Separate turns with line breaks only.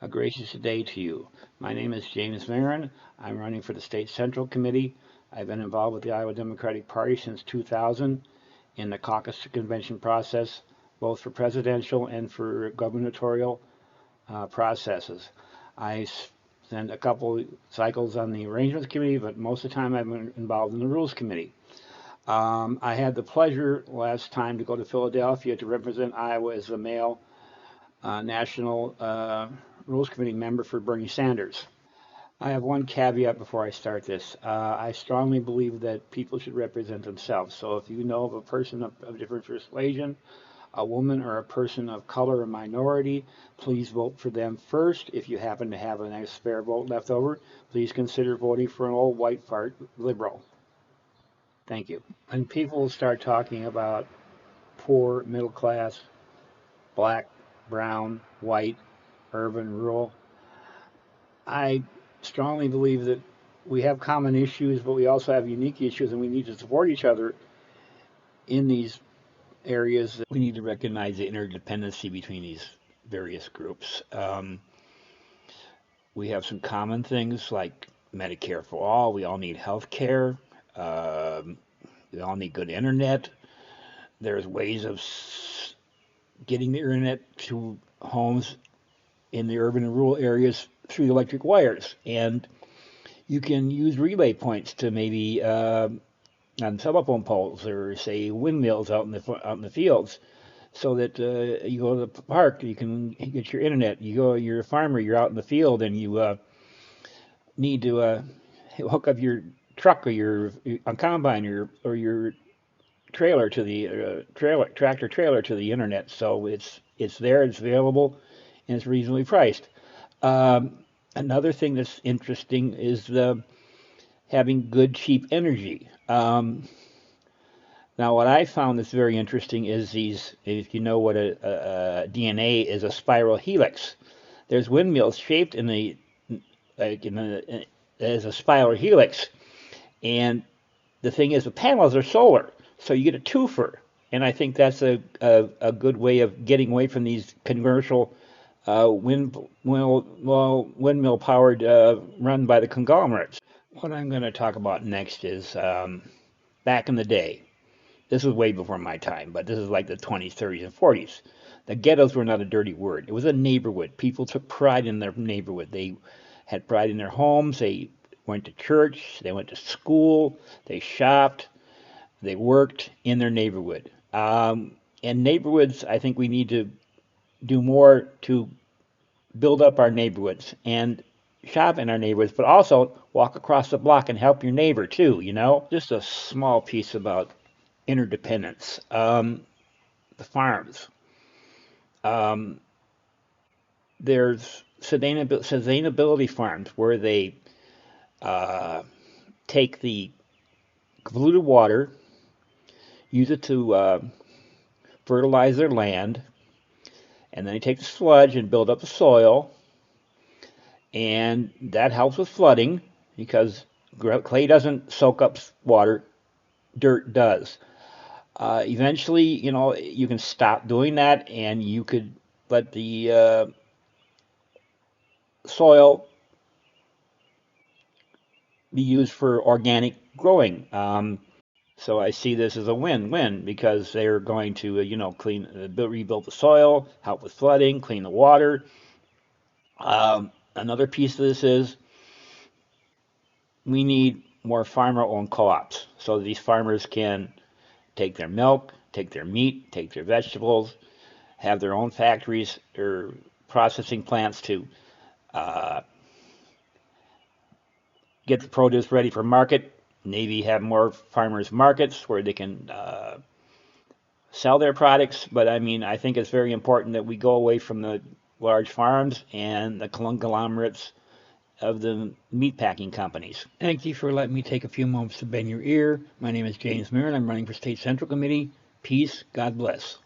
A gracious day to you. My name is James Marren. I'm running for the State Central Committee. I've been involved with the Iowa Democratic Party since 2000 in the caucus convention process, both for presidential and for gubernatorial processes. I spent a couple cycles on the Arrangements Committee, but most of the time I've been involved in the Rules Committee. I had the pleasure last time to go to Philadelphia to represent Iowa as a male National Rules Committee member for Bernie Sanders. I have one caveat before I start this. I strongly believe that people should represent themselves. So if you know of a person of different persuasion, a woman or a person of color or minority, please vote for them first. If you happen to have a nice spare vote left over, please consider voting for an old white fart liberal. Thank you. When people start talking about poor, middle class, black, brown, white, urban, rural, I strongly believe that we have common issues, but we also have unique issues, and we need to support each other in these areas. We need to recognize the interdependency between these various groups. We have some common things like Medicare for all. We all need health care. We all need good internet. There's ways of getting the internet to homes in the urban and rural areas through the electric wires. And you can use relay points to maybe on telephone poles or say windmills out in the fields, so that you go to the park, you can get your internet. You're a farmer, you're out in the field, and you need to hook up your truck or your combine or your trailer to the tractor trailer to the internet. So it's there, it's available, and it's reasonably priced. Another thing that's interesting is having good, cheap energy. Now, what I found that's very interesting is these, if you know what a DNA is, a spiral helix. There's windmills shaped as a spiral helix. And the thing is, the panels are solar, so you get a twofer. And I think that's a good way of getting away from these commercial windmill powered run by the conglomerates. What I'm going to talk about next is back in the day. This was way before my time, but this is like the 20s, 30s, and 40s. The ghettos were not a dirty word. It was a neighborhood. People took pride in their neighborhood. They had pride in their homes. They went to church. They went to school. They shopped. They worked in their neighborhood. And neighborhoods, I think we need to do more to build up our neighborhoods and shop in our neighborhoods, but also walk across the block and help your neighbor too, you know? Just a small piece about interdependence. The farms. There's sustainability farms where they take the polluted water, use it to fertilize their land, and then they take the sludge and build up the soil, and that helps with flooding because clay doesn't soak up water, dirt does. Eventually, you know, you can stop doing that, and you could let the soil be used for organic growing. So I see this as a win-win because they're going to, rebuild the soil, help with flooding, clean the water. Another piece of this is we need more farmer-owned co-ops so these farmers can take their milk, take their meat, take their vegetables, have their own factories or processing plants to get the produce ready for market. Maybe have more farmers markets where they can sell their products. But I mean, I think it's very important that we go away from the large farms and the conglomerates of the meatpacking companies. Thank you for letting me take a few moments to bend your ear. My name is James Marren. I'm running for State Central Committee. Peace. God bless.